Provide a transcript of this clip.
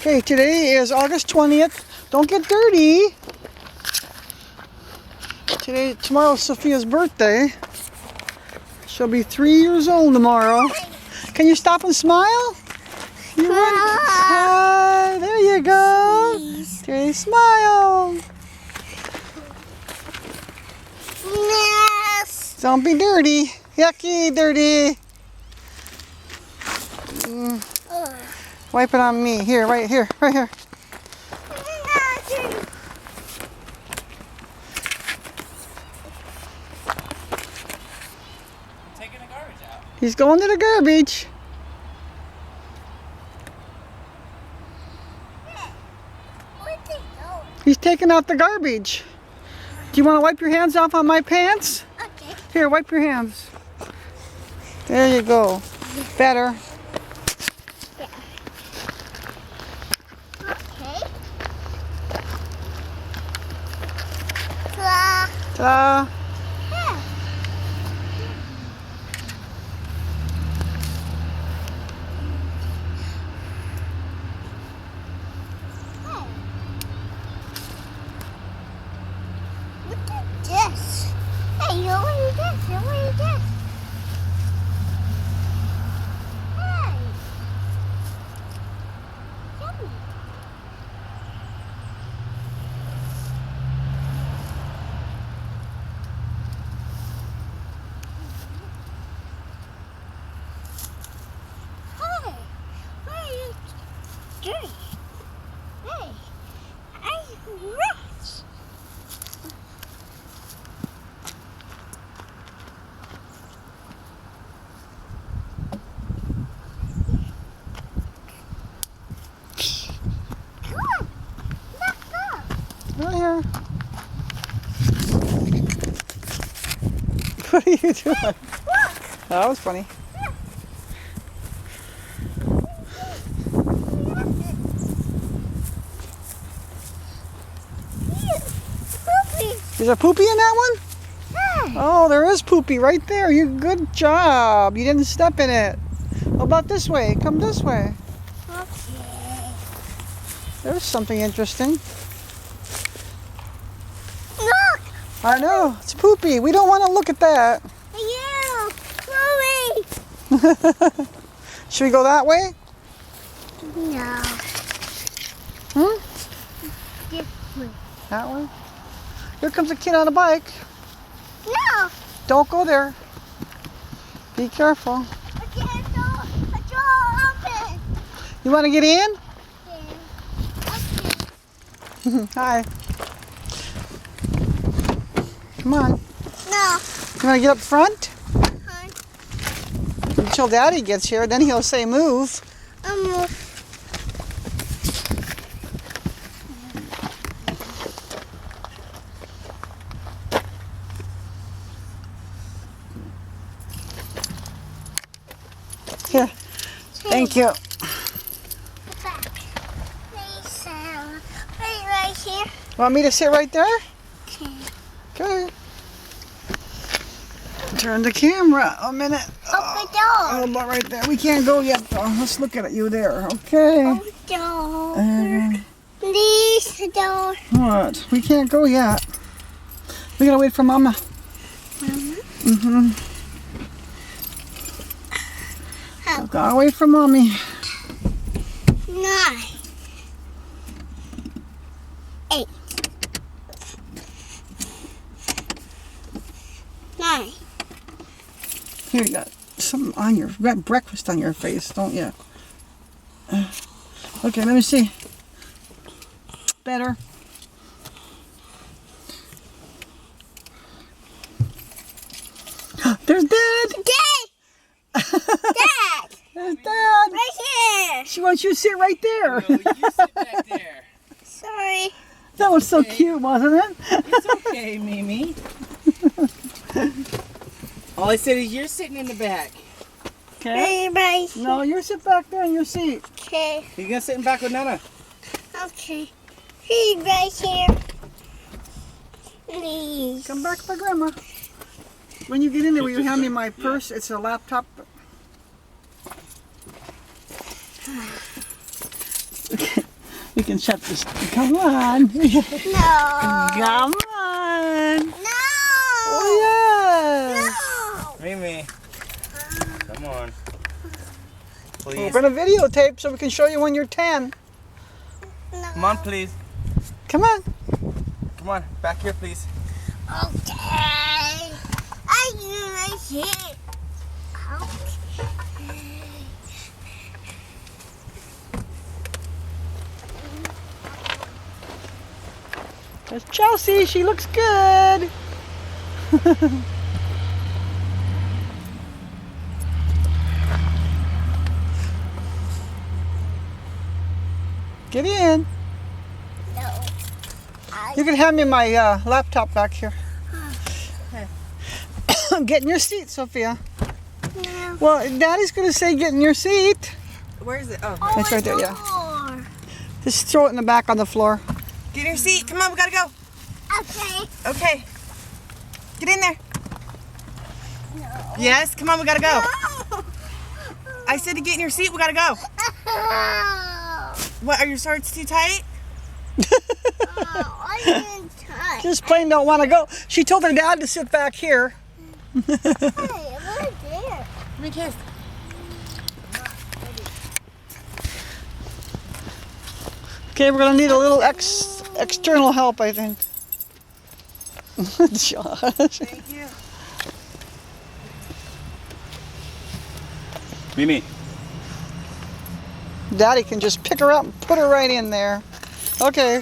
Okay, today is August 20th. Don't get dirty. Tomorrow's Sophia's birthday. She'll be 3 years old tomorrow. Can you stop and smile? You want? Hi, there you go. Okay, smile. Yes. Don't be dirty. Yucky, dirty. Wipe it on me. Here, right here, right here. Taking the garbage out. He's going to the garbage. Where'd they go? He's taking out the garbage. Do you want to wipe your hands off on my pants? Okay. Here, wipe your hands. There you go. Better. Okay. Ta. Ta. Yeah. Hey. Look at this. Hey, you know what it is? You know what it is? Hey. Yummy. Hey, where are you doing? Hey, I rest. Come on, let's go. Right here. What are you doing? Look. That was funny. Is there poopy in that one? Oh, there is poopy right there. You good job. You didn't step in it. How about this way? Come this way. Okay. There's something interesting. Look! I know. It's poopy. We don't want to look at that. You! Chloe! Should we go that way? No. This way. That way? Here comes a kid on a bike. No! Don't go there. Be careful. I can't go. The door open. You want to get in? Okay. Hi. Come on. No. You want to get up front? Hon. Until Daddy gets here, then he'll say move. Move. Here. Thank you. Back. Please, right here. Want me to sit right there? Okay. Okay. Turn the camera a minute. Open the Oh, door. but right there. We can't go yet though. Let's look at you there. Okay. Open the door. Uh, Please, the door. what? We can't go yet. We gotta wait for Mama. Mm-hmm. How? Gotta wait for Mommy. 9. 8. 9. Here, you got something on you got breakfast on your face, don't you? Okay, let me see. Better. There's Dad! Dad! Dad! There's Dad! Right here! She wants you to sit right there. No, you sit back there. Sorry. That was so cute, wasn't it? It's okay, Mimi. All I said is you're sitting in the back. Okay. Right. No, you sit back there in your seat. Okay. You're gonna sit in back with Nana. Okay. He's right here. Please. Come back by Grandma. When you get in there, will you hand me my purse? It's a laptop. We can shut this. Come on. No. Come on. No. Oh, yeah. No. Mimi. Come on. Please. We're going to videotape so we can show you when you're 10. Come on, please. Come on. Come on. Back here, please. Okay. I do my shit. There's Chelsea. She looks good. Get in. No. You can hand me my laptop back here. Get in your seat, Sophia. No. Well, Daddy's going to say get in your seat. Where is it? Oh, That's right there, yeah. Door. Just throw it in the back on the floor. get in your seat. Come on, we gotta go. Okay. Okay. Get in there. No. Yes, come on, we gotta go. No. I said to get in your seat, we gotta go. What, are your shorts too tight? I didn't touch. Just plain don't want to go. She told her dad to sit back here. Hey, right there. Give me a kiss. Okay, we're going to need a little external help, I think. Josh. Thank you. Mimi. Daddy can just pick her up and put her right in there. Okay.